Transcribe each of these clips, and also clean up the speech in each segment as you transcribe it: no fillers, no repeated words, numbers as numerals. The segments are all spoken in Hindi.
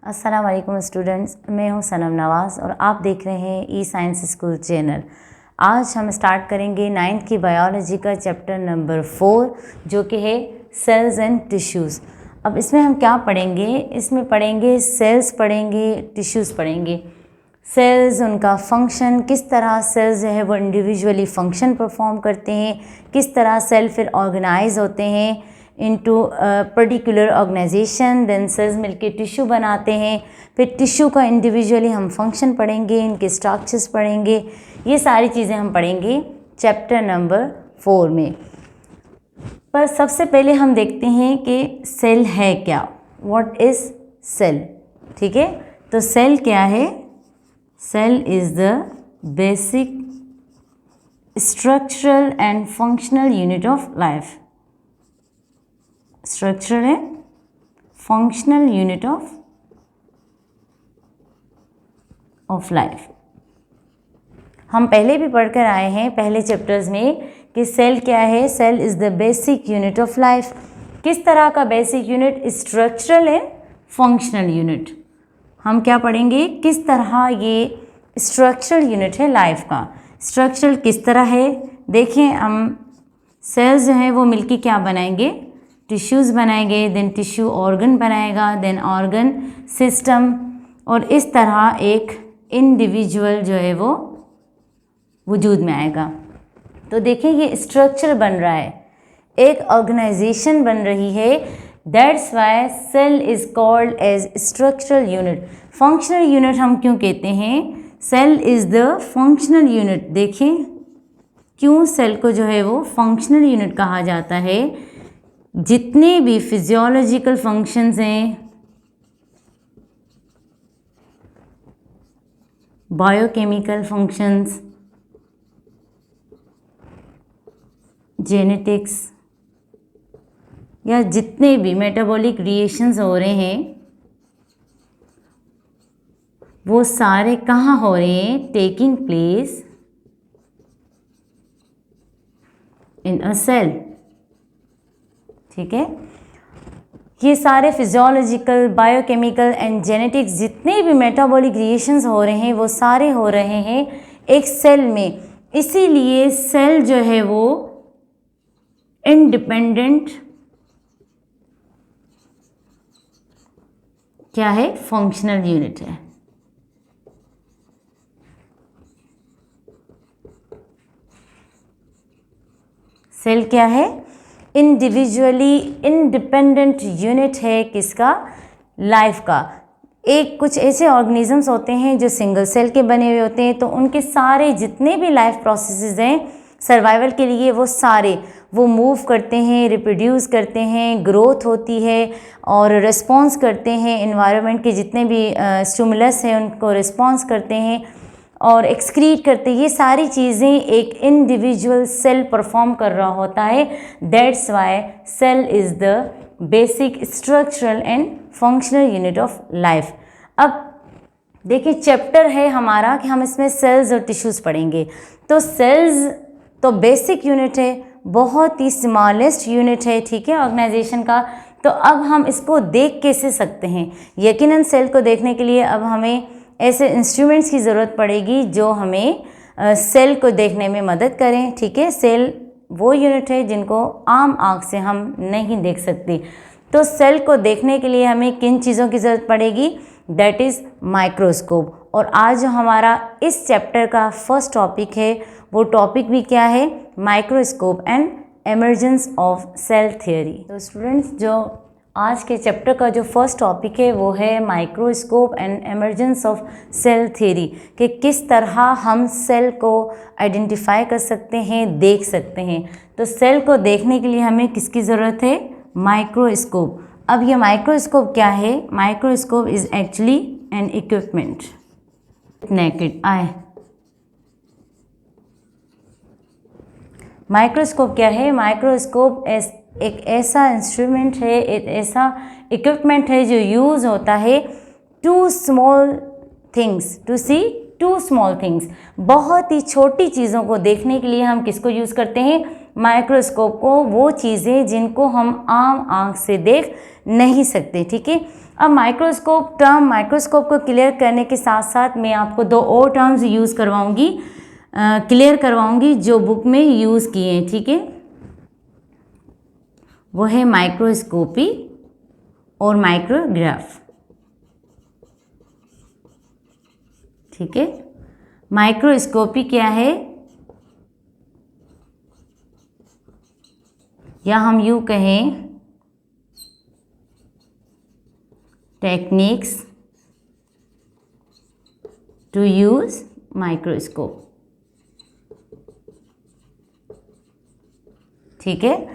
अस्सलाम वालेकुम स्टूडेंट्स, मैं हूं सनम नवाज़ और आप देख रहे हैं ई साइंस स्कूल चैनल। आज हम स्टार्ट करेंगे 9th की बायोलॉजी का चैप्टर नंबर 4 जो कि है सेल्स एंड टिश्यूज़। अब इसमें हम क्या पढ़ेंगे? इसमें पढ़ेंगे सेल्स, पढ़ेंगे टिश्यूज़, पढ़ेंगे सेल्स, उनका फंक्शन, किस तरह सेल्स जो है वो इंडिविजुअली फंक्शन परफॉर्म करते हैं, किस तरह सेल फिर ऑर्गेनाइज होते हैं into particular organization, then cells मिलके टिश्यू बनाते हैं, फिर टिश्यू का इंडिविजुअली हम फंक्शन पढ़ेंगे, इनके स्ट्रक्चर्स पढ़ेंगे, ये सारी चीज़ें हम पढ़ेंगे चैप्टर नंबर 4 में। पर सबसे पहले हम देखते हैं कि सेल है क्या, व्हाट इज़ सेल। ठीक है, तो सेल क्या है? Cell is the basic structural and functional unit of life. Structural and functional unit of life. हम पहले भी पढ़कर आए हैं पहले चैप्टर्स में कि सेल क्या है। Cell is the basic unit of life. किस तरह का basic unit? Structural and functional unit. हम क्या पढ़ेंगे? किस तरह ये स्ट्रक्चरल यूनिट है लाइफ का। स्ट्रक्चरल किस तरह है? देखें, हम सेल्स जो हैं वो मिलके क्या बनाएंगे? टिश्यूज़ बनाएंगे, देन टिश्यू ऑर्गन बनाएगा, देन ऑर्गन सिस्टम, और इस तरह एक इंडिविजुअल जो है वो वजूद में आएगा। तो देखिए ये स्ट्रक्चर बन रहा है, एक ऑर्गेनाइजेशन बन रही है। That's why cell is called as structural unit. Functional unit हम क्यों कहते हैं? Cell is the functional unit. देखें क्यों सेल को जो है वो फंक्शनल यूनिट कहा जाता है। जितने भी फिजियोलॉजिकल फंक्शंस हैं, बायोकेमिकल फंक्शंस, जेनेटिक्स, या जितने भी मेटाबॉलिक रिएक्शंस हो रहे हैं वो सारे कहाँ हो रहे हैं? Taking place in a cell. ठीक है, ये सारे फिजियोलॉजिकल, बायोकेमिकल एंड जेनेटिक्स जितने भी मेटाबॉलिक रिएक्शंस हो रहे हैं वो सारे हो रहे हैं एक सेल में। इसीलिए सेल जो है वो इंडिपेंडेंट क्या है? फंक्शनल यूनिट है। सेल क्या है? इंडिविजुअली इंडिपेंडेंट यूनिट है। किसका? लाइफ का। एक कुछ ऐसे ऑर्गेनिजम्स होते हैं जो सिंगल सेल के बने हुए होते हैं, तो उनके सारे जितने भी लाइफ प्रोसेसेस हैं सर्वाइवल के लिए वो सारे वो मूव करते हैं, रिप्रोड्यूस करते हैं, ग्रोथ होती है और रिस्पॉन्स करते हैं। इन्वायरमेंट के जितने भी स्टिमुलस हैं उनको रिस्पॉन्स करते हैं और एक्सक्रीट करते हैं। ये सारी चीज़ें एक इंडिविजुअल सेल परफॉर्म कर रहा होता है। That's why cell is the basic structural and functional unit of life. अब देखिए चैप्टर है हमारा कि हम इसमें सेल्स और टिश्यूज़ पढ़ेंगे। तो सेल्स तो बेसिक यूनिट है, बहुत ही स्मॉलेस्ट यूनिट है, ठीक है, ऑर्गेनाइजेशन का। तो अब हम इसको देख कैसे सकते हैं? यकीनन सेल को देखने के लिए अब हमें ऐसे इंस्ट्रूमेंट्स की ज़रूरत पड़ेगी जो हमें सेल को देखने में मदद करें। ठीक है, सेल वो यूनिट है जिनको आम आँख से हम नहीं देख सकते। तो सेल को देखने के लिए हमें किन चीज़ों की ज़रूरत पड़ेगी? That is microscope. और आज जो हमारा इस चैप्टर का फर्स्ट टॉपिक है वो टॉपिक भी क्या है? Microscope and emergence of cell theory. तो स्टूडेंट्स, जो आज के चैप्टर का जो फर्स्ट टॉपिक है वो है microscope and emergence of cell theory, कि किस तरह हम सेल को आइडेंटिफाई कर सकते हैं, देख सकते हैं। तो सेल को देखने के लिए हमें किसकी ज़रूरत है? माइक्रोस्कोप। अब ये माइक्रोस्कोप क्या है? Microscope is actually an equipment naked eye. Microscope क्या है? माइक्रोस्कोप एक ऐसा इंस्ट्रूमेंट है, एक ऐसा इक्विपमेंट है जो यूज़ होता है to small things, to see to small things. बहुत ही छोटी चीज़ों को देखने के लिए हम किसको यूज़ करते हैं? माइक्रोस्कोप को वो चीज़ें जिनको हम आम आँख से देख नहीं सकते। ठीक है, अब माइक्रोस्कोप को क्लियर करने के साथ साथ मैं आपको दो और टर्म्स यूज़ करवाऊंगी, क्लियर करवाऊंगी जो बुक में यूज़ किए हैं। ठीक है, वो है माइक्रोस्कोपी और माइक्रोग्राफ। ठीक है, माइक्रोस्कोपी क्या है, या हम यूँ कहें टेक्निक्स टू यूज माइक्रोस्कोप। ठीक है,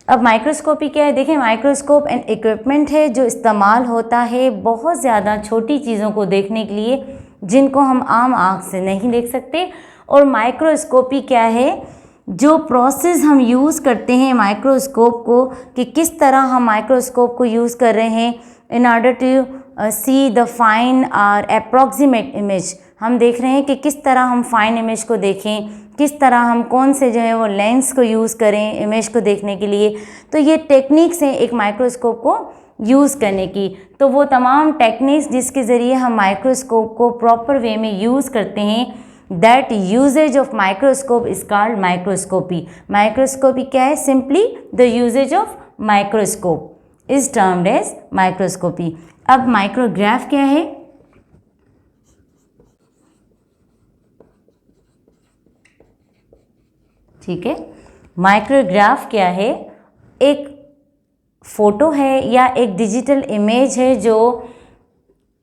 अब माइक्रोस्कोपी क्या है, देखिए माइक्रोस्कोप एंड इक्विपमेंट है जो इस्तेमाल होता है बहुत ज़्यादा छोटी चीज़ों को देखने के लिए जिनको हम आम आँख से नहीं देख सकते। और माइक्रोस्कोपी क्या है, जो प्रोसेस हम यूज़ करते हैं माइक्रोस्कोप को, कि किस तरह हम माइक्रोस्कोप को यूज़ कर रहे हैं in order to see the fine और अप्रॉक्सीमेट इमेज। हम देख रहे हैं कि किस तरह हम फाइन इमेज को देखें, किस तरह हम कौन से जो है वो लेंस को यूज़ करें इमेज को देखने के लिए। तो ये टेक्निक्स हैं एक माइक्रोस्कोप को यूज़ करने की। तो वो तमाम टेक्निक्स जिसके ज़रिए हम माइक्रोस्कोप को प्रॉपर वे में यूज़ करते हैं, that usages of microscope is called microscopy. Microscopy क्या है, simply the usages of microscope is termed as microscopy. अब माइक्रोग्राफ क्या है, ठीक है, माइक्रोग्राफ क्या है, एक फ़ोटो है या एक डिजिटल इमेज है जो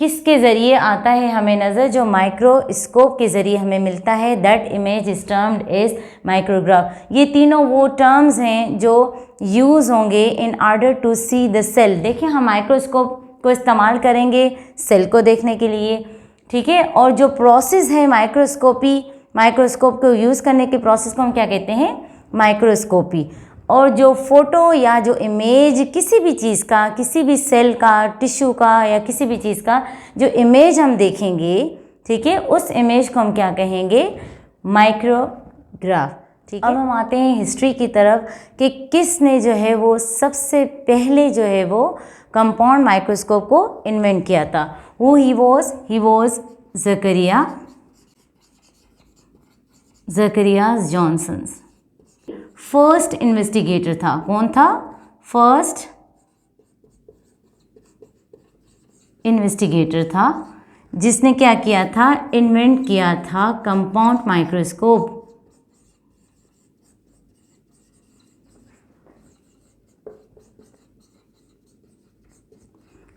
किसके ज़रिए आता है हमें नज़र, जो माइक्रोस्कोप के ज़रिए हमें मिलता है, that image is termed as micrograph. ये तीनों वो टर्म्स हैं जो यूज़ होंगे in order to see the cell. देखिए हम माइक्रोस्कोप को इस्तेमाल करेंगे सेल को देखने के लिए। ठीक है, और जो प्रोसेस है माइक्रोस्कोप को यूज़ करने के प्रोसेस को हम क्या कहते हैं, माइक्रोस्कोपी। और जो फ़ोटो या जो इमेज किसी भी चीज़ का, किसी भी सेल का, टिश्यू का या किसी भी चीज़ का जो इमेज हम देखेंगे, ठीक है, उस इमेज को हम क्या कहेंगे, माइक्रोग्राफ। ठीक है, अब हम आते हैं हिस्ट्री की तरफ कि किसने जो है वो सबसे पहले जो है वो कंपाउंड माइक्रोस्कोप को इन्वेंट किया था। He was Zacharias Johnson. First investigator था, कौन था, फर्स्ट इन्वेस्टिगेटर था जिसने क्या किया था, इन्वेंट किया था कंपाउंड माइक्रोस्कोप।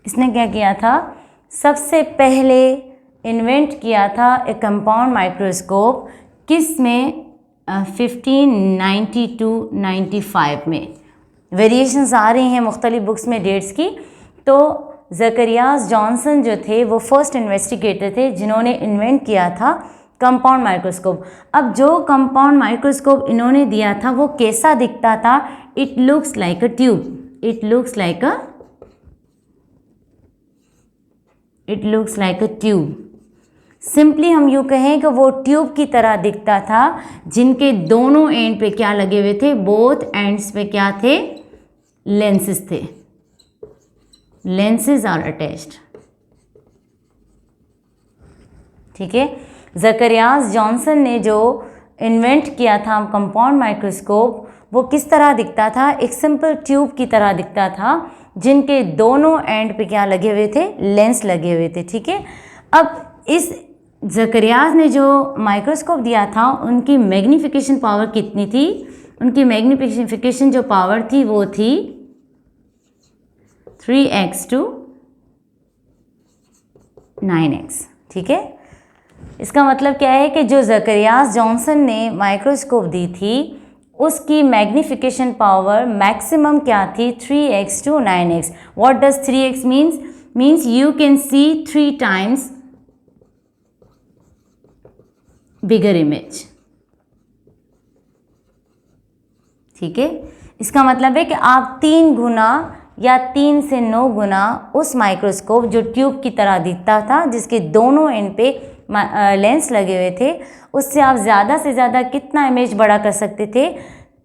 इसने क्या किया था, सबसे पहले इन्वेंट किया था एक कंपाउंड माइक्रोस्कोप, किस में, 1592-95 में। वेरिएशंस आ रही हैं मुख्तलिफ बुक्स में डेट्स की। तो ज़करियास जॉनसन जो थे वो फर्स्ट इन्वेस्टिगेटर थे जिन्होंने इन्वेंट किया था कंपाउंड माइक्रोस्कोप। अब जो कंपाउंड माइक्रोस्कोप इन्होंने दिया था वो कैसा दिखता था, it looks like a tube, it looks like a tube. Simply हम यूँ कहें कि वो ट्यूब की तरह दिखता था जिनके दोनों एंड पे क्या लगे हुए थे, बोथ एंड्स पे क्या थे, लेंसेज थे, लेंसेज आर अटैच्ड। ठीक है, ज़करियास जॉनसन ने जो इन्वेंट किया था कंपाउंड माइक्रोस्कोप वो किस तरह दिखता था, एक सिंपल ट्यूब की तरह दिखता था जिनके दोनों एंड पे क्या लगे हुए थे, लेंस लगे हुए थे। ठीक है, अब इस ज़करियास ने जो माइक्रोस्कोप दिया था उनकी मैग्नीफिकेशन पावर कितनी थी, उनकी मैग्नीफिकेशन जो पावर थी वो थी 3x to 9x। ठीक है, इसका मतलब क्या है कि जो ज़करियास जॉनसन ने माइक्रोस्कोप दी थी उसकी मैग्नीफिकेशन पावर मैक्सिमम क्या थी, 3x to 9x। What does 3x means you can see 3 times bigger image. ठीक है, इसका मतलब है कि आप 3 गुना या 3 से 9 गुना उस माइक्रोस्कोप जो ट्यूब की तरह दिखता था जिसके दोनों एंड पे लेंस लगे हुए थे, उससे आप ज़्यादा से ज़्यादा कितना इमेज बड़ा कर सकते थे,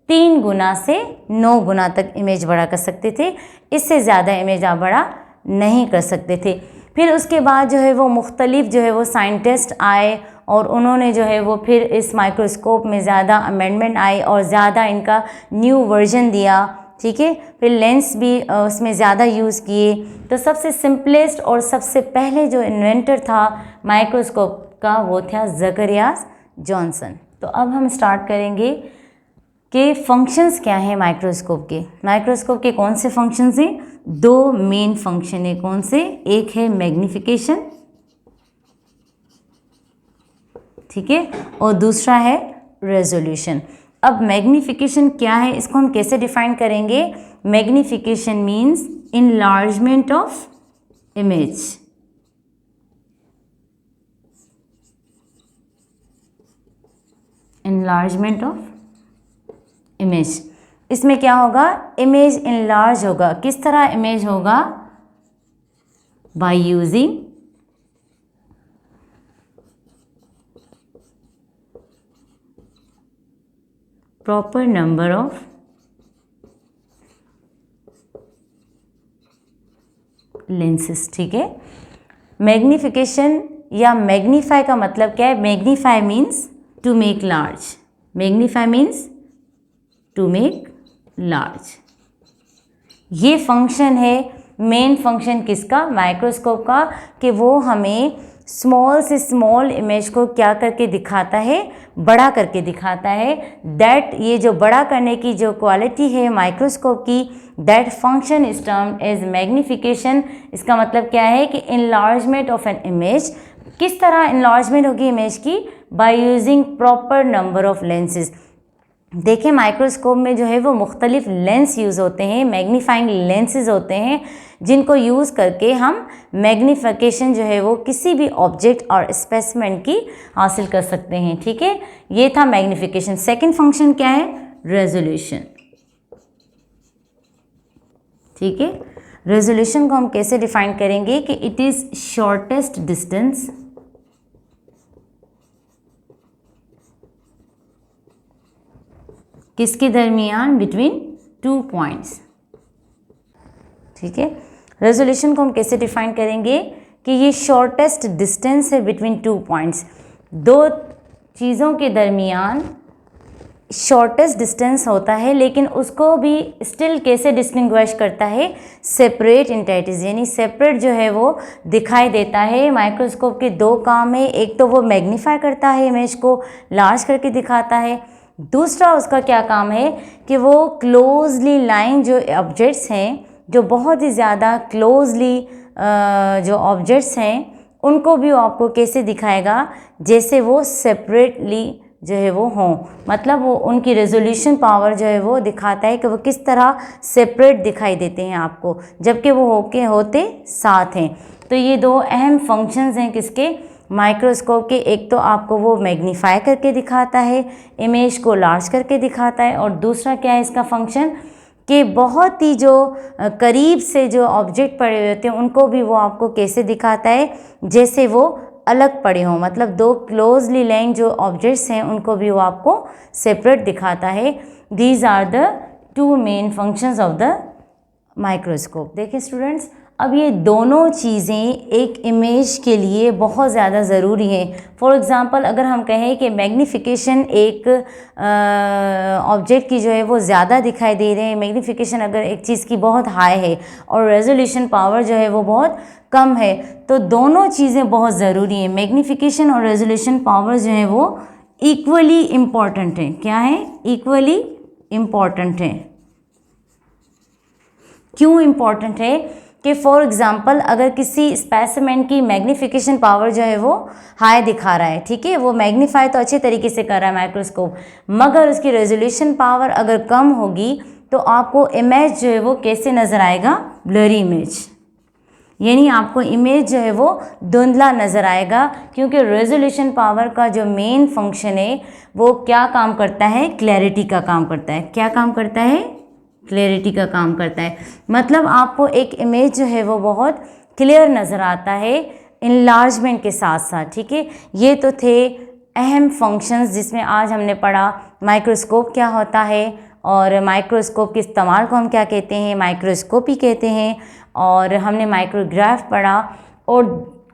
3 गुना से 9 गुना तक इमेज बड़ा कर सकते थे, इससे ज़्यादा इमेज आप बड़ा नहीं कर सकते थे। फिर उसके बाद जो है वो मुख्तलिफ जो है वो साइंटिस्ट आए और उन्होंने जो है वो फिर इस माइक्रोस्कोप में ज़्यादा अमेंडमेंट आई और ज़्यादा इनका न्यू वर्जन दिया, ठीक है। फिर लेंस भी उसमें ज़्यादा यूज़ किए। तो सबसे सिंपलेस्ट और सबसे पहले जो इन्वेंटर था माइक्रोस्कोप का वो था ज़करियास जॉनसन। तो अब हम स्टार्ट करेंगे कि फंक्शंस क्या हैं माइक्रोस्कोप के। माइक्रोस्कोप के कौन से फंक्शंस हैं? 2 मेन फंक्शन है। कौन से? एक है मैग्नीफिकेशन, ठीक है, और दूसरा है रेजोल्यूशन। अब मैग्नीफिकेशन क्या है, इसको हम कैसे डिफाइन करेंगे? Magnification means enlargement of image. Enlargement of image, इसमें क्या होगा? इमेज इनलार्ज होगा। किस तरह इमेज होगा? By using proper number of lenses, ठीक है। मैग्निफिकेशन या मैग्नीफाई का मतलब क्या है? Magnify means to make large. Magnify means to make large. ये फंक्शन है, मेन फंक्शन किसका? माइक्रोस्कोप का, कि वो हमें स्मॉल से स्मॉल इमेज को क्या करके दिखाता है? बड़ा करके दिखाता है। दैट ये जो बड़ा करने की जो क्वालिटी है माइक्रोस्कोप की, that function is termed as magnification. इसका मतलब क्या है कि इनलार्जमेंट ऑफ एन इमेज। किस तरह इनलार्जमेंट होगी इमेज की? Bye using proper number of lenses. देखिए माइक्रोस्कोप में जो है वो मुख्तलिफ लेंस यूज़ होते हैं, मैग्नीफाइंग लेंसेज होते हैं, जिनको यूज़ करके हम मैग्नीफिकेशन जो है वो किसी भी ऑब्जेक्ट और स्पेसिमेन की हासिल कर सकते हैं, ठीक है। ये था मैग्नीफिकेशन। सेकंड फंक्शन क्या है? रेजोल्यूशन, ठीक है। रेजोल्यूशन को हम कैसे डिफाइन करेंगे कि इट इज़ शॉर्टेस्ट डिस्टेंस किसके दरमियान? बिटवीन 2 पॉइंट्स, ठीक है। रेजोल्यूशन को हम कैसे डिफाइन करेंगे कि ये शॉर्टेस्ट डिस्टेंस है बिटवीन 2 पॉइंट्स। 2 चीज़ों के दरमियान शॉर्टेस्ट डिस्टेंस होता है, लेकिन उसको भी स्टिल कैसे डिस्टिंग्विश करता है? सेपरेट एंटिटीज, यानी सेपरेट जो है वो दिखाई देता है। माइक्रोस्कोप के 2 काम है, एक तो वो मैग्नीफाई करता है, इमेज को लार्ज करके दिखाता है। दूसरा उसका क्या काम है कि वो क्लोजली लाइन जो ऑब्जेक्ट्स हैं, जो बहुत ही ज़्यादा क्लोजली जो ऑब्जेक्ट्स हैं, उनको भी आपको कैसे दिखाएगा? जैसे वो सेपरेटली जो है वो हों। मतलब वो उनकी रेजोल्यूशन पावर जो है वो दिखाता है कि वो किस तरह सेपरेट दिखाई देते हैं आपको, जबकि वो होते साथ हैं। तो ये 2 अहम फंक्शंस हैं किसके? माइक्रोस्कोप के। एक तो आपको वो मैग्नीफाई करके दिखाता है, इमेज को लार्ज करके दिखाता है, और दूसरा क्या है इसका फंक्शन कि बहुत ही जो करीब से जो ऑब्जेक्ट पड़े हुए होते हैं उनको भी वो आपको कैसे दिखाता है? जैसे वो अलग पड़े हों। मतलब 2 क्लोजली लाइन जो ऑब्जेक्ट्स हैं उनको भी वो आपको सेपरेट दिखाता है। These are the 2 main functions of the microscope. देखिए स्टूडेंट्स, अब ये दोनों चीज़ें एक इमेज के लिए बहुत ज़्यादा ज़रूरी हैं। फॉर एग्ज़ाम्पल अगर हम कहें कि मैग्नीफिकेशन एक ऑब्जेक्ट की जो है वो ज़्यादा दिखाई दे रहे हैं, मैग्नीफिकेशन अगर एक चीज़ की बहुत हाई है और रेजोल्यूशन पावर जो है वो बहुत कम है, तो दोनों चीज़ें बहुत ज़रूरी हैं। मैग्नीफिकेशन और रेजोल्यूशन पावर जो है वो इक्वली इम्पॉर्टेंट हैं। क्या है? इक्वली इम्पॉर्टेंट हैं। क्यों इम्पॉर्टेंट है? कि फॉर एग्ज़ाम्पल अगर किसी स्पेसिमेन की मैग्नीफिकेशन पावर जो है वो हाई दिखा रहा है, ठीक है, वो मैग्नीफाई तो अच्छे तरीके से कर रहा है माइक्रोस्कोप, मगर उसकी रेजोल्यूशन पावर अगर कम होगी तो आपको इमेज जो है वो कैसे नज़र आएगा? ब्लरी इमेज, यानी आपको इमेज जो है वो धुंधला नज़र आएगा, क्योंकि रेजोल्यूशन पावर का जो मेन फंक्शन है वो क्या काम करता है? क्लैरिटी का काम करता है। क्या काम करता है? क्लैरिटी का काम करता है। मतलब आपको एक इमेज जो है वो बहुत क्लियर नज़र आता है इनलार्जमेंट के साथ साथ, ठीक है। ये तो थे अहम फंक्शंस जिसमें आज हमने पढ़ा माइक्रोस्कोप क्या होता है और माइक्रोस्कोप के इस्तेमाल को हम क्या कहते हैं, माइक्रोस्कोपी कहते हैं। और हमने माइक्रोग्राफ पढ़ा और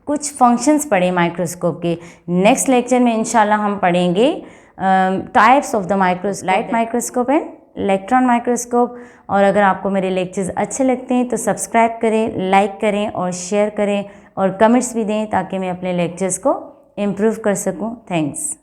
कुछ फंक्शंस पढ़े माइक्रोस्कोप के। नेक्स्ट लेक्चर में इंशाल्लाह हम पढ़ेंगे types of the microscope, light microscope and electron microscope. और अगर आपको मेरे लेक्चर्स अच्छे लगते हैं तो सब्सक्राइब करें, लाइक करें और शेयर करें और कमेंट्स भी दें ताकि मैं अपने लेक्चर्स को इम्प्रूव कर सकूं। थैंक्स।